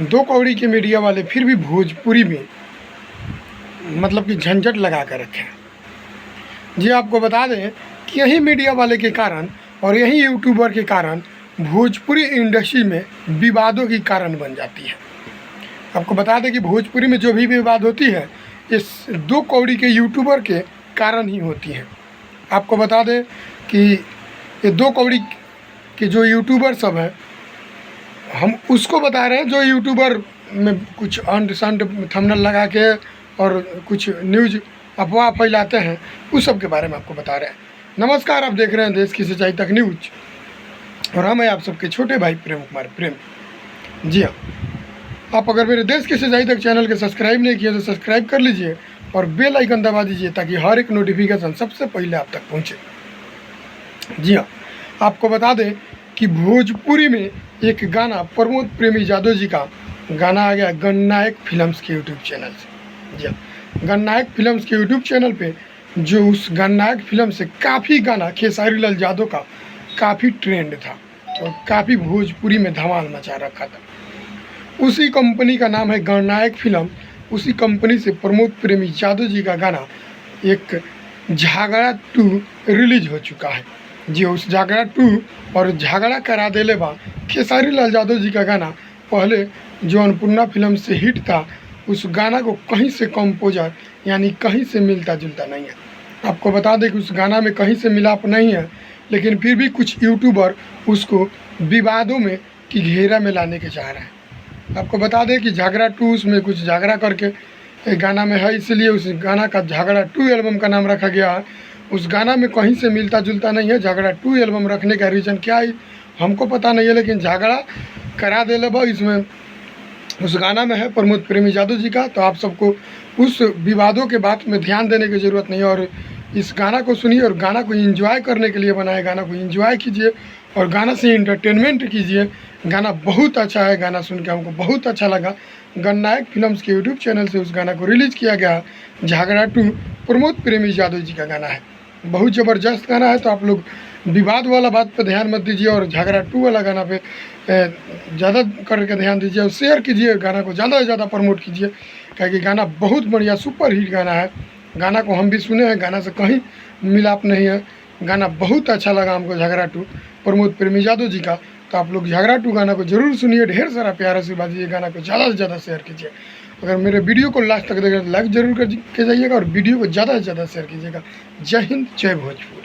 दो कौड़ी के मीडिया वाले फिर भी भोजपुरी में मतलब कि झंझट लगा कर रखे हैं। जी आपको बता दें कि यही मीडिया वाले के कारण और यही यूट्यूबर के कारण भोजपुरी इंडस्ट्री में विवादों की कारण बन जाती है। आपको बता दें कि भोजपुरी में जो भी विवाद होती है इस दो कौड़ी के यूट्यूबर के कारण ही होती है। आपको बता दें कि ये दो कौड़ी के जो यूट्यूबर सब हैं, हम उसको बता रहे हैं जो यूट्यूबर में कुछ अंड संड थंबनेल लगा के और कुछ न्यूज़ अफवाह फैलाते हैं, उस सब के बारे में आपको बता रहे हैं। नमस्कार, आप देख रहे हैं देश की सच्चाई तक न्यूज और हम हैं आप सबके छोटे भाई प्रेम कुमार प्रेम। जी हाँ, आप अगर मेरे देश की सच्चाई तक चैनल के सब्सक्राइब नहीं किए तो सब्सक्राइब कर लीजिए और बेल आइकन दबा दीजिए ताकि हर एक नोटिफिकेशन सबसे पहले आप तक पहुँचे। जी हाँ, आपको बता दें कि भोजपुरी में एक गाना प्रमोद प्रेमी यादव जी का गाना आ गया गणनायक फिल्म्स के यूट्यूब चैनल से। जी हाँ, गणनायक फिल्म्स के यूट्यूब चैनल पे जो उस गणनायक फिल्म से काफ़ी गाना खेसारी लाल यादव का काफ़ी ट्रेंड था और काफ़ी भोजपुरी में धमाल मचा रखा था। उसी कंपनी का नाम है गणनायक फिल्म। उसी कंपनी से प्रमोद प्रेमी यादव जी का गाना एक झगड़ा 2 रिलीज हो चुका है। जी, उस झगड़ा 2 और झगड़ा करा देले बा खेसारी लाल यादव जी का गाना पहले जो अन्नपूर्णा फिल्म से हिट था, उस गाना को कहीं से कंपोजर यानी कहीं से मिलता जुलता नहीं है। आपको बता दें कि उस गाना में कहीं से मिलाप नहीं है, लेकिन फिर भी कुछ यूट्यूबर उसको विवादों में की घेरा में लाने के चाह रहे हैं। आपको बता दें कि झगड़ा 2 उसमें कुछ झगड़ा करके एक गाना में है, इसलिए उस गाना का झगड़ा 2 एल्बम का नाम रखा गया है। उस गाना में कहीं से मिलता जुलता नहीं है। झगड़ा 2 एल्बम रखने का रीज़न क्या है हमको पता नहीं है, लेकिन झगड़ा करा देले बा इसमें उस गाना में है प्रमोद प्रेमी यादव जी का। तो आप सबको उस विवादों के बात में ध्यान देने की ज़रूरत नहीं है और इस गाना को सुनिए और गाना को एंजॉय करने के लिए बनाए, गाना को एंजॉय कीजिए और गाना से एंटरटेनमेंट कीजिए। गाना बहुत अच्छा है, गाना सुन के हमको बहुत अच्छा लगा। गणनायक फिल्म्स के यूट्यूब चैनल से उस गाना को रिलीज़ किया गया। झगड़ा 2 प्रमोद प्रेमी यादव जी का गाना है, बहुत ज़बरदस्त गाना है। तो आप लोग विवाद वाला बात पे ध्यान मत दीजिए और झगड़ा 2 वाला गाना पे ज़्यादा करके ध्यान दीजिए और शेयर कीजिए, गाना को ज़्यादा से ज़्यादा प्रमोट कीजिए, क्योंकि गाना बहुत बढ़िया सुपर हिट गाना है। गाना को हम भी सुने हैं, गाना से कहीं मिलाप नहीं है। गाना बहुत अच्छा लगा हमको झगड़ा 2 प्रमोद प्रेमी यादव जी का। तो आप लोग झगड़ा 2 गाना को जरूर सुनिए, ढेर सारा प्यार आशीर्वाद दीजिए, गाना को ज़्यादा से ज़्यादा शेयर कीजिए। अगर मेरे वीडियो को लास्ट तक देखें तो लाइक जरूर कर के जाइएगा और वीडियो को ज़्यादा से ज़्यादा शेयर कीजिएगा। जय हिंद, जय भोजपुर।